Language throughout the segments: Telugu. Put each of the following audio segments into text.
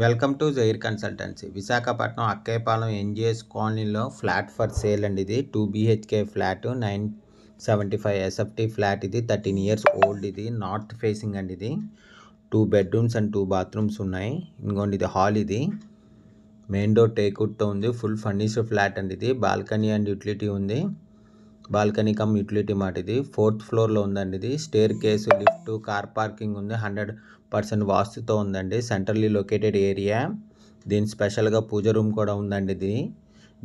Welcome to Jair consultancy. Visakhapatnam Akkayapalem NGS కాలనీలో ఫ్లాట్ ఫర్ సేల్ అండి. ఇది 2 BHK ఫ్లాట్, 975 SFT ఫ్లాట్. ఇది 13 years ఓల్డ్. ఇది నార్త్ ఫేసింగ్ అండి. ఇది 2 bedrooms అండ్ 2 bathrooms ఉన్నాయి. ఇంకోండి ఇది హాల్. ఇది మెయిన్ డోర్ టేక్వుడ్తో ఉంది. ఫుల్ ఫర్నిష్డ్ ఫ్లాట్ అండి. ఇది బాల్కనీ అండ్ యూటిలిటీ ఉంది. బాల్కనీ కమ్ యూటిలిటీ మాట. ఇది 4th floorలో ఉందండి. ఇది stair case, lift, car parking ఉంది. 100% వాస్తుతో ఉందండి. Centrally located area. దీని స్పెషల్గా పూజ రూమ్ కూడా ఉందండి.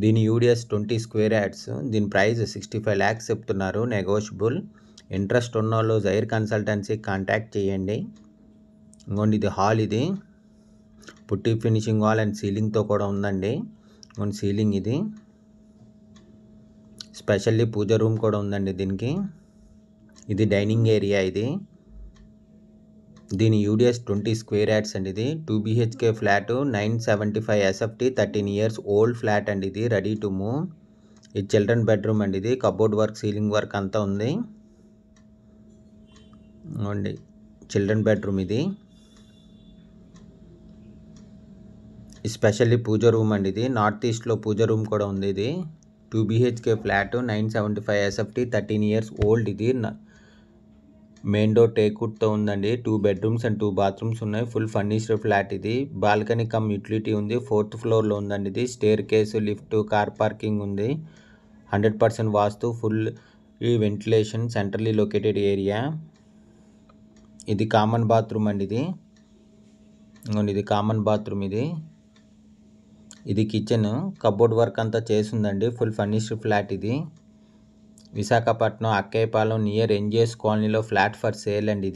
దీని యూడిఎస్ 20 square yards. దీని ప్రైస్ 65 lakhs చెప్తున్నారు, నెగోషియబుల్. ఇంట్రెస్ట్ ఉన్న వాళ్ళు జైర్ కన్సల్టెన్సీ కాంటాక్ట్ చేయండి. ఇంకోండి ఇది హాల్. ఇది పుట్టి ఫినిషింగ్ వాల్ అండ్ సీలింగ్తో కూడా ఉందండి. ఇంకోండి సీలింగ్. ఇది స్పెషల్లీ పూజ రూమ్ కూడా ఉందండి దీనికి. ఇది డైనింగ్ ఏరియా. దీని యూడిఎస్ 20 square yards అండి. ఇది 2 BHK flat, 975 SFT, 13 years old flat అండి. ఇది రెడీ టు మూవ్. ఇది చిల్డ్రన్ బెడ్రూమ్ అండి. ఇది కబోర్డ్ వర్క్, సీలింగ్ వర్క్ అంతా ఉంది. అండి చిల్డ్రన్ బెడ్రూమ్. ఇది స్పెషల్లీ పూజ రూమ్ అండి. ఇది నార్త్ ఈస్ట్లో పూజ రూమ్ కూడా ఉంది. ఇది 2 BHK flat, 975 SFT, 13 years old. ఇది మెయిన్ డోర్ టేక్వుడ్తో ఉందండి. 2 bedrooms అండ్ 2 bathrooms ఉన్నాయి. Full furnished flat. ఇది బాల్కనీ కమ్ యూటిలిటీ ఉంది. 4th floorలో ఉందండి. ఇది stair case, lift, car parking ఉంది. 100% vastu, full ventilation, centrally located area. ఇది కామన్ బాత్రూమ్ అండి. ఇది కామన్ బాత్రూమ్. ఇది కిచెన్, కబోర్డ్ వర్క్ అంతా చేసిందండి. Full furnished flat. ఇది విశాఖపట్నం అక్కేపాలెం నియర్ ఎన్జిఎస్ కాలనీలో ఫ్లాట్ ఫర్ సేల్ అండి.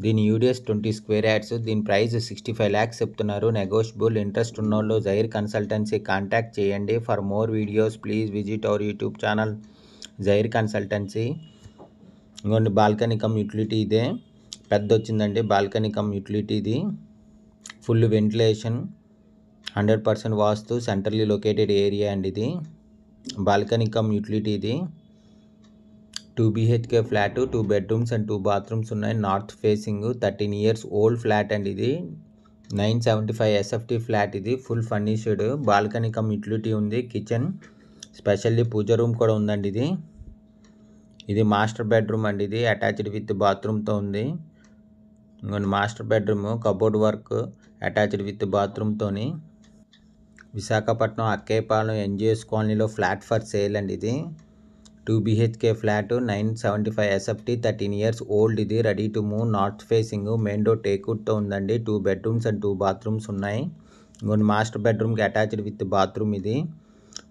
దీని యూడిఎస్ 20 square yards. దీని ప్రైస్ 65 lakhs చెప్తున్నారు, నెగోషియబుల్. ఇంట్రెస్ట్ ఉన్నోళ్ళు జైర్ కన్సల్టెన్సీ కాంటాక్ట్ చేయండి. For more videos please visit our YouTube channel Jair consultancy. ఇంకోండి బాల్కనీ కమ్ యూటిలిటీ. ఇదే పెద్ద వచ్చిందండి బాల్కనీ కమ్ యూటిలిటీ. ఇది full ventilation, 100% vastu, centrally located area అండి. ఇది బాల్కనీ కమ్ యూటిలిటీ. ఇది 2 BHK flat, 2 bedrooms and 2 bathrooms ఉన్నాయి. North facing, 13 years old flat అండి. ఇది 975 SFT ఫ్లాట్. ఇది full furnished, balcony cum utility ఉంది. కిచెన్, స్పెషల్లీ పూజ రూమ్ కూడా ఉందండి. ఇది మాస్టర్ బెడ్రూమ్ అండి. ఇది అటాచ్డ్ విత్ బాత్రూమ్తో ఉంది. ఇంకొన్ని master bedroom, cupboard work attached with బాత్రూమ్తోని. విశాఖపట్నం అక్కేపాలెం ఎన్జిఎస్ కాలనీలో ఫ్లాట్ ఫర్ సేల్ అండి. ఇది 2 BHK flat, 975 SFT, 13 years old. ఇది ready to move. North facing, main door టేక్వుడ్తో ఉందండి. 2 bedrooms అండ్ 2 bathrooms ఉన్నాయి. ఇంకొన్ని మాస్టర్ బెడ్రూమ్కి అటాచ్డ్ విత్ బాత్రూమ్. ఇది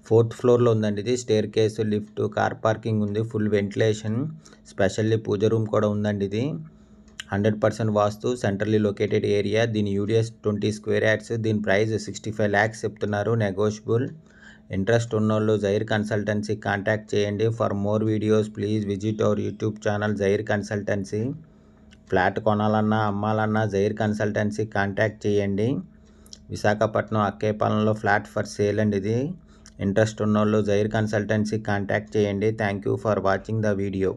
4th floorలో ఉందండి. ఇది stair case, lift, car parking ఉంది. Full ventilation, specially pooja room కూడా ఉందండి. ఇది 100% వాస్తు, సెంట్రల్లీ లొకేటెడ్ ఏరియా. దీని యూడిఎస్ 20 square yards. దీని ప్రైస్ 65 lakhs చెప్తున్నారు, నెగోషియబుల్. ఇంట్రెస్ట్ ఉన్నోళ్ళు జైర్ కన్సల్టెన్సీ కాంటాక్ట్ చేయండి. For more videos please visit our YouTube channel Jair consultancy. Flat కొనాలన్నా అమ్మాలన్నా జైర్ కన్సల్టెన్సీ కాంటాక్ట్ చేయండి. విశాఖపట్నం అక్కేపాలెంలో ఫ్లాట్ ఫర్ సేల్ అండి. ఇది ఇంట్రెస్ట్ ఉన్నోళ్ళు జైర్ కన్సల్టెన్సీ కాంటాక్ట్ చేయండి. Thank you for watching the video.